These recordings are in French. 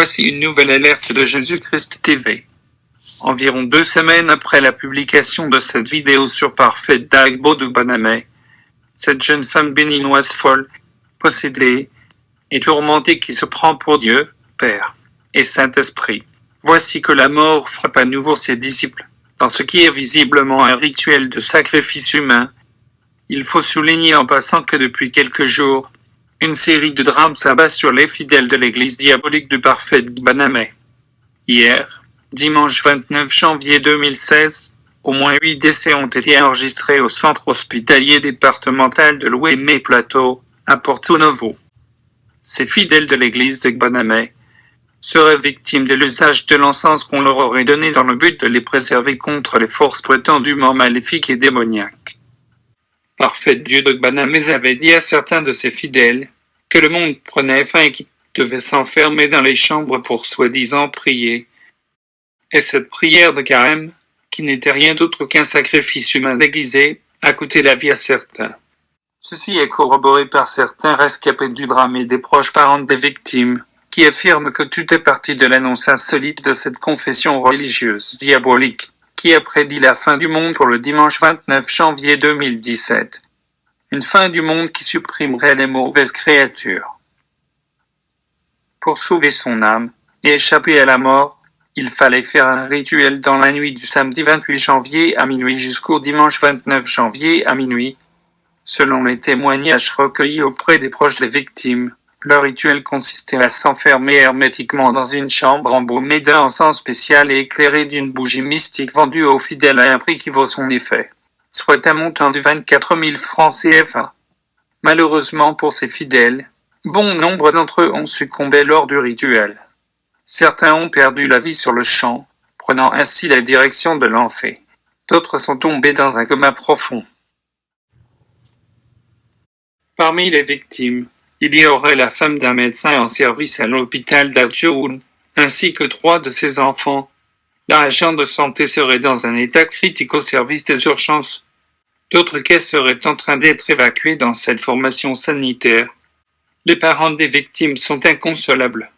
Voici une nouvelle alerte de Jésus-Christ TV. Environ 2 semaines après la publication de cette vidéo sur Parfait d'Agbo de Baname, cette jeune femme béninoise folle, possédée et tourmentée qui se prend pour Dieu, Père et Saint-Esprit. Voici que la mort frappe à nouveau ses disciples. Dans ce qui est visiblement un rituel de sacrifice humain, il faut souligner en passant que depuis quelques jours, une série de drames s'abat sur les fidèles de l'église diabolique du Parfait de Baname. Hier, dimanche 29 janvier 2016, au moins 8 décès ont été enregistrés au centre hospitalier départemental de l'Ouémé-Plateau, à Porto Novo. Ces fidèles de l'église de Baname seraient victimes de l'usage de l'encens qu'on leur aurait donné dans le but de les préserver contre les forces prétendument maléfiques et démoniaques. Parfait Dieu de Baname avait dit à certains de ses fidèles que le monde prenait fin et qu'ils devaient s'enfermer dans les chambres pour soi-disant prier. Et cette prière de carême, qui n'était rien d'autre qu'un sacrifice humain déguisé, a coûté la vie à certains. Ceci est corroboré par certains rescapés du drame et des proches parents des victimes, qui affirment que tout est parti de l'annonce insolite de cette confession religieuse diabolique, qui a prédit la fin du monde pour le dimanche 29 janvier 2017. Une fin du monde qui supprimerait les mauvaises créatures. Pour sauver son âme et échapper à la mort, il fallait faire un rituel dans la nuit du samedi 28 janvier à minuit jusqu'au dimanche 29 janvier à minuit. Selon les témoignages recueillis auprès des proches des victimes, le rituel consistait à s'enfermer hermétiquement dans une chambre embaumée d'un encens spécial et éclairée d'une bougie mystique vendue aux fidèles à un prix qui vaut son effet, soit un montant de 24 000 francs CFA. Malheureusement pour ces fidèles, bon nombre d'entre eux ont succombé lors du rituel. Certains ont perdu la vie sur le champ, prenant ainsi la direction de l'enfer. D'autres sont tombés dans un coma profond. Parmi les victimes, il y aurait la femme d'un médecin en service à l'hôpital d'Adjoun, ainsi que 3 de ses enfants. L'agent de santé serait dans un état critique au service des urgences. D'autres cas seraient en train d'être évacués dans cette formation sanitaire. Les parents des victimes sont inconsolables.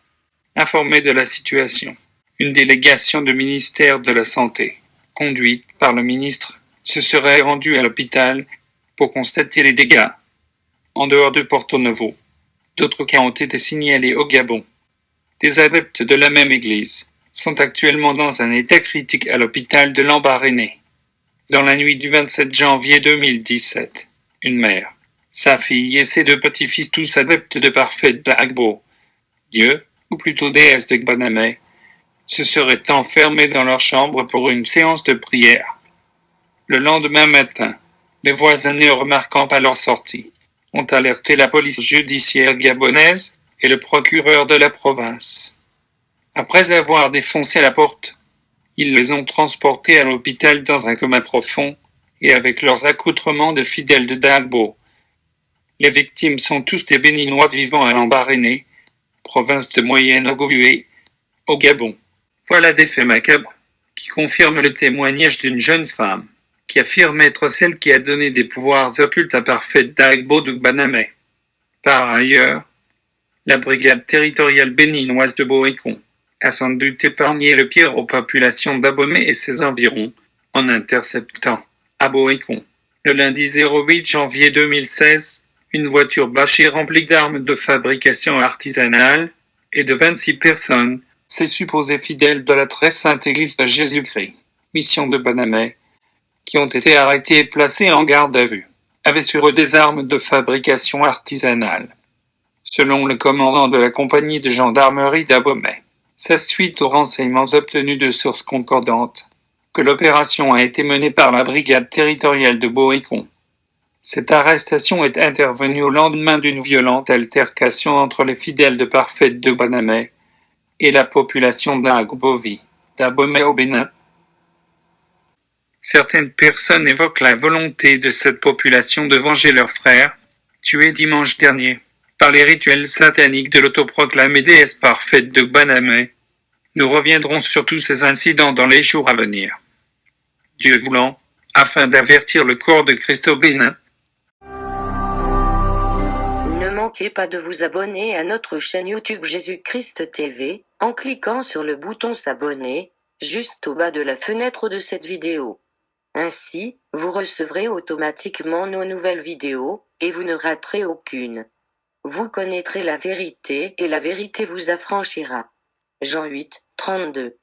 Informés de la situation, une délégation du ministère de la Santé, conduite par le ministre, se serait rendue à l'hôpital pour constater les dégâts. En dehors de Porto Novo, d'autres cas ont été signalés au Gabon. Des adeptes de la même église sont actuellement dans un état critique à l'hôpital de Lambaréné. Dans la nuit du 27 janvier 2017, une mère, sa fille et ses 2 petits-fils, tous adeptes de Parfait d'Agbo, Dieu, ou plutôt déesse de Baname, se seraient enfermés dans leur chambre pour une séance de prière. Le lendemain matin, les voisins ne remarquant pas leur sortie, ont alerté la police judiciaire gabonaise et le procureur de la province. Après avoir défoncé la porte, ils les ont transportés à l'hôpital dans un coma profond et avec leurs accoutrements de fidèles de Dagbo. Les victimes sont tous des Béninois vivant à Lambaréné, province de Moyen-Ogooué, au Gabon. Voilà des faits macabres qui confirment le témoignage d'une jeune femme qui affirme être celle qui a donné des pouvoirs occultes à Parfait d'Agbo de Baname. Par ailleurs, la brigade territoriale béninoise de Boécon a sans doute épargné le pire aux populations d'Abomey et ses environs en interceptant, à Boécon, le lundi 08 janvier 2016, une voiture bâchée remplie d'armes de fabrication artisanale et de 26 personnes, ces supposés fidèles de la très sainte Église de Jésus-Christ, mission de Baname, qui ont été arrêtés et placés en garde à vue, avaient sur eux des armes de fabrication artisanale. Selon le commandant de la compagnie de gendarmerie d'Abomey, c'est suite aux renseignements obtenus de sources concordantes que l'opération a été menée par la brigade territoriale de Boécon. Cette arrestation est intervenue au lendemain d'une violente altercation entre les fidèles de Parfait de Baname et la population d'Agbovi, d'Abomey au Bénin. Certaines personnes évoquent la volonté de cette population de venger leurs frères, tués dimanche dernier, par les rituels sataniques de l'autoproclamée déesse Parfaite de Baname. Nous reviendrons sur tous ces incidents dans les jours à venir. Dieu voulant, afin d'avertir le corps de Christ au Bénin. Ne manquez pas de vous abonner à notre chaîne YouTube Jésus-Christ TV en cliquant sur le bouton s'abonner, juste au bas de la fenêtre de cette vidéo. Ainsi, vous recevrez automatiquement nos nouvelles vidéos, et vous ne raterez aucune. Vous connaîtrez la vérité et la vérité vous affranchira. Jean 8, 32.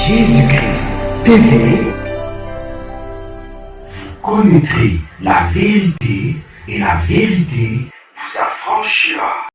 Jésus-Christ TV, vous connaîtrez la vérité et la vérité vous affranchira.